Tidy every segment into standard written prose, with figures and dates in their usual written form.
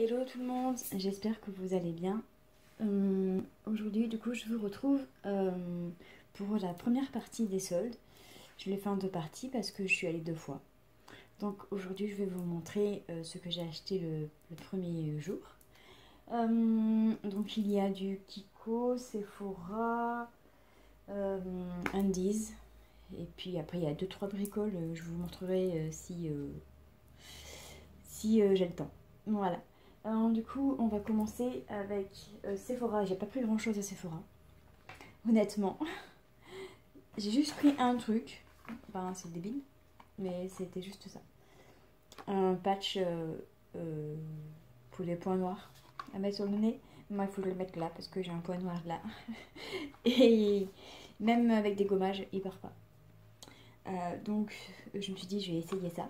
Hello tout le monde, j'espère que vous allez bien. Aujourd'hui du coup je vous retrouve pour la première partie des soldes. Je l'ai fait en deux parties parce que je suis allée deux fois. Donc aujourd'hui je vais vous montrer ce que j'ai acheté le premier jour. Donc il y a du Kiko, Sephora, Undies. Et puis après il y a 2-3 bricoles, je vous montrerai si j'ai le temps. Voilà. Du coup, on va commencer avec Sephora. J'ai pas pris grand chose à Sephora. Honnêtement. J'ai juste pris un truc. Ben, c'est débile. Mais c'était juste ça. Un patch pour les points noirs à mettre sur le nez. Moi, il faut le mettre là parce que j'ai un point noir là. Et même avec des gommages, il part pas. Donc, je me suis dit, je vais essayer ça.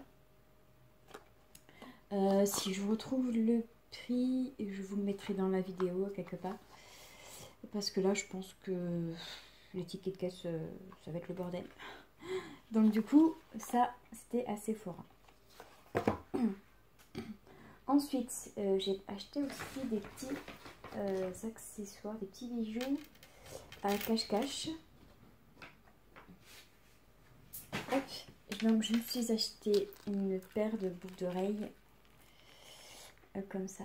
Si je retrouve le prix, je vous le mettrai dans la vidéo quelque part. Parce que là, je pense que les tickets de caisse, ça va être le bordel. Donc du coup, ça, c'était à Sephora. Ensuite, j'ai acheté aussi des petits accessoires, des petits bijoux à cache-cache. Hop, donc je me suis acheté une paire de boucles d'oreilles comme ça.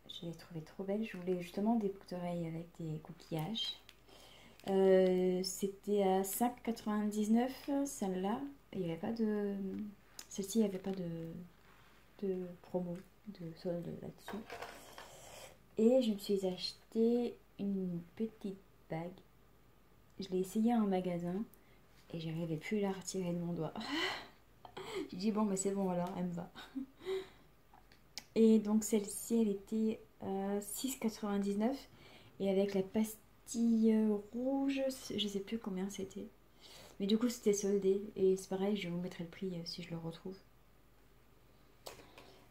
Je les trouvais trop belles. Je voulais justement des boucles d'oreilles avec des coquillages. C'était à 5,99 celle-là. Il n'y avait pas de... Celle-ci, il n'y avait pas de promo, de solde là-dessus. Et je me suis acheté une petite bague. Je l'ai essayée en magasin et j'arrivais plus à la retirer de mon doigt. J'ai dit bon, mais c'est bon alors, elle me va. Et donc celle-ci, elle était à 6,99 et avec la pastille rouge, je sais plus combien c'était. Mais du coup, c'était soldé et c'est pareil, je vous mettrai le prix si je le retrouve.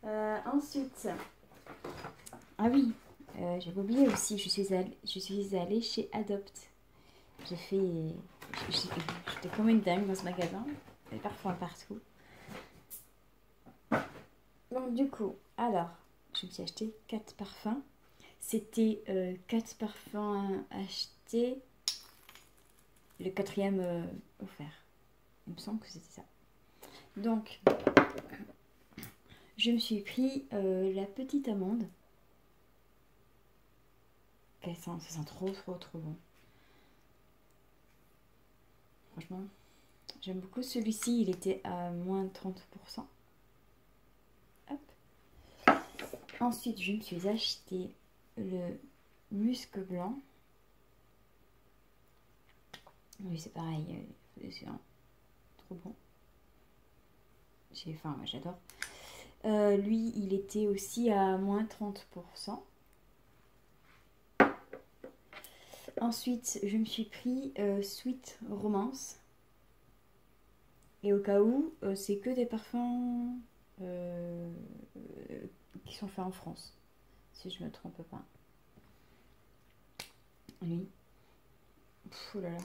Ensuite, ah oui, j'avais oublié aussi, je suis allée chez Adopt. J'étais comme une dingue dans ce magasin, des parfums partout. Donc du coup, alors, je me suis acheté 4 parfums. C'était 4 parfums achetés, le quatrième offert. Il me semble que c'était ça. Donc, je me suis pris la petite amande. Ça sent trop bon. Franchement, j'aime beaucoup celui-ci. Il était à moins 30%. Hop. Ensuite, je me suis acheté le musc blanc. Oui, c'est pareil. C'est trop bon. Enfin, moi j'adore. Lui, il était aussi à moins 30%. Ensuite, je me suis pris Sweet Romance. Et au cas où, c'est que des parfums qui sont faits en France. Si je me trompe pas. Lui. Oh là là.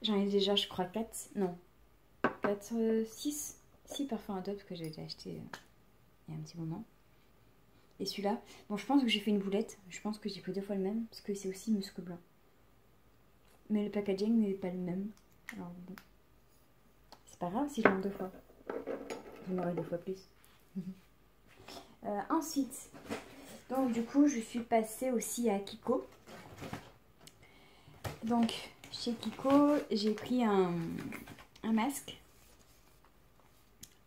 J'en ai déjà, je crois, 4. Non. 4, 6 parfums Adopt que j'ai déjà acheté il y a un petit moment. Et celui-là, bon, je pense que j'ai fait une boulette. Je pense que j'ai pris 2 fois le même parce que c'est aussi musc blanc. Mais le packaging n'est pas le même. Alors bon, c'est pas grave si je l'ai 2 fois. J'en aurai 2 fois plus. Ensuite, donc du coup, je suis passée aussi à Kiko. Donc, chez Kiko, j'ai pris un masque.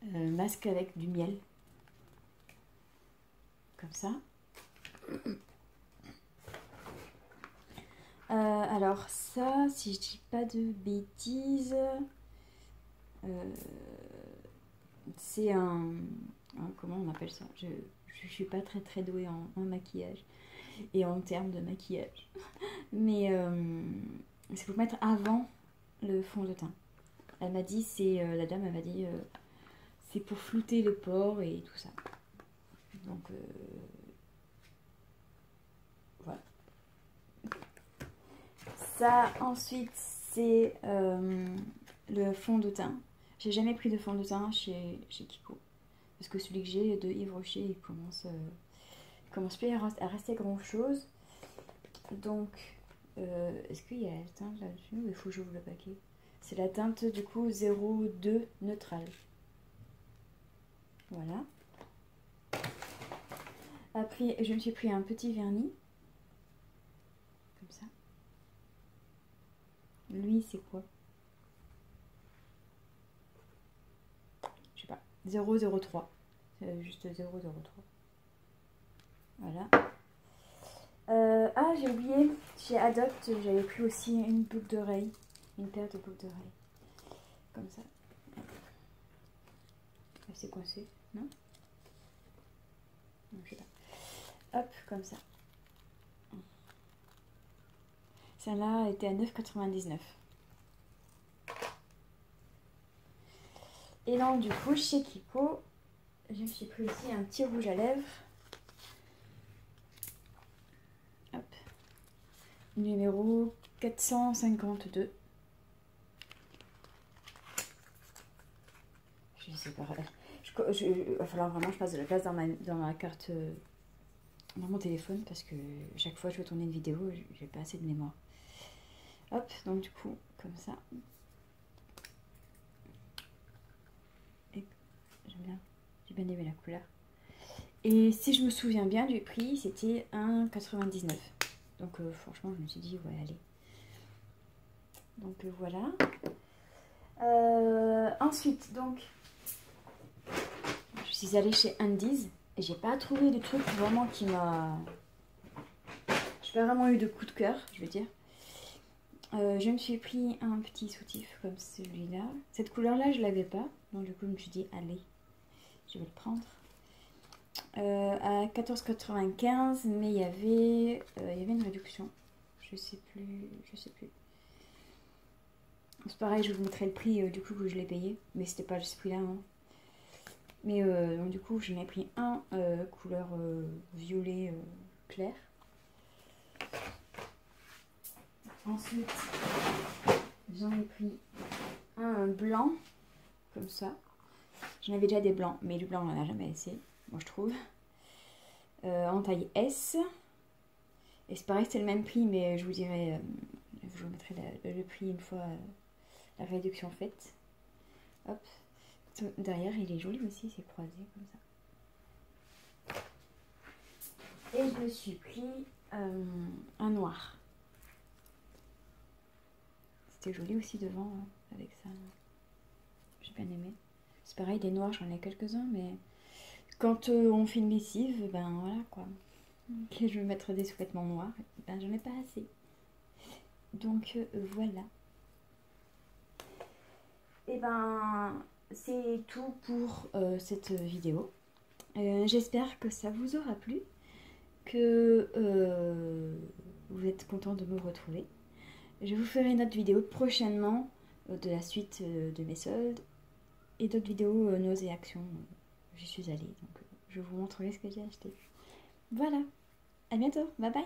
Masque avec du miel. Comme ça. Alors ça, si je dis pas de bêtises, c'est comment on appelle ça? Je suis pas très douée en maquillage et en termes de maquillage. Mais c'est pour mettre avant le fond de teint. Elle m'a dit, la dame elle m'a dit, c'est pour flouter le port et tout ça. Donc voilà. Ça, ensuite, c'est le fond de teint. J'ai jamais pris de fond de teint chez Kiko. parce que celui que j'ai de Yves Rocher, il commence plus à rester grand chose. Donc, est-ce qu'il y a la teinte là-dessus ou il faut que j'ouvre le paquet? C'est la teinte du coup 02 neutrale. Voilà. Après, je me suis pris un petit vernis. Comme ça. Lui, c'est quoi? Je sais pas. 003. Juste 003. Voilà. Ah, j'ai oublié. Chez Adopt, j'avais pris aussi une boucle d'oreille. Une paire de boucles d'oreille. Comme ça. Elle s'est coincée, non? Non, je sais pas. Hop, comme ça. Celle-là était à 9,99. Et donc, du coup, chez Kiko, je me suis pris aussi un petit rouge à lèvres. Hop. Numéro 452. Je sais pas. Il va falloir vraiment que je passe de la place dans ma carte, dans mon téléphone, parce que chaque fois que je veux tourner une vidéo, j'ai pas assez de mémoire. Hop, donc du coup, comme ça. Et j'aime bien, j'ai bien aimé la couleur. Et si je me souviens bien du prix, c'était 1,99. Donc franchement, je me suis dit, ouais, allez. Donc voilà. Ensuite, donc, je suis allée chez Undies et j'ai pas trouvé de truc vraiment qui m'a... J'ai pas vraiment eu de coup de cœur, je veux dire. Je me suis pris un petit soutif comme celui-là. Cette couleur-là, je l'avais pas. Donc du coup, je me suis dit, allez, je vais le prendre. À 14,95, mais il y avait une réduction. Je sais plus. C'est pareil, je vous mettrai le prix du coup que je l'ai payé. Mais c'était pas ce prix-là. Hein. Mais donc du coup, j'en ai pris un couleur violet clair. Ensuite, j'en ai pris un blanc, comme ça. J'en avais déjà des blancs, mais le blanc, on n'en a jamais assez, moi je trouve. En taille S. Et c'est pareil, c'est le même prix, mais je vous dirai, je vous mettrai le prix une fois la réduction faite. Hop. Derrière, il est joli aussi, c'est croisé comme ça. Et je me suis pris un noir. C'était joli aussi devant, hein, avec ça. J'ai bien aimé. C'est pareil, des noirs, j'en ai quelques-uns, mais quand on fait une lessive, ben voilà quoi. Que je vais mettre des sous-vêtements noirs, ben j'en ai pas assez. Donc voilà. Et ben c'est tout pour cette vidéo. J'espère que ça vous aura plu, que vous êtes content de me retrouver. Je vous ferai une autre vidéo prochainement de la suite de mes soldes et d'autres vidéos nos et actions. J'y suis allée, donc je vous montrerai ce que j'ai acheté. Voilà, à bientôt, bye bye.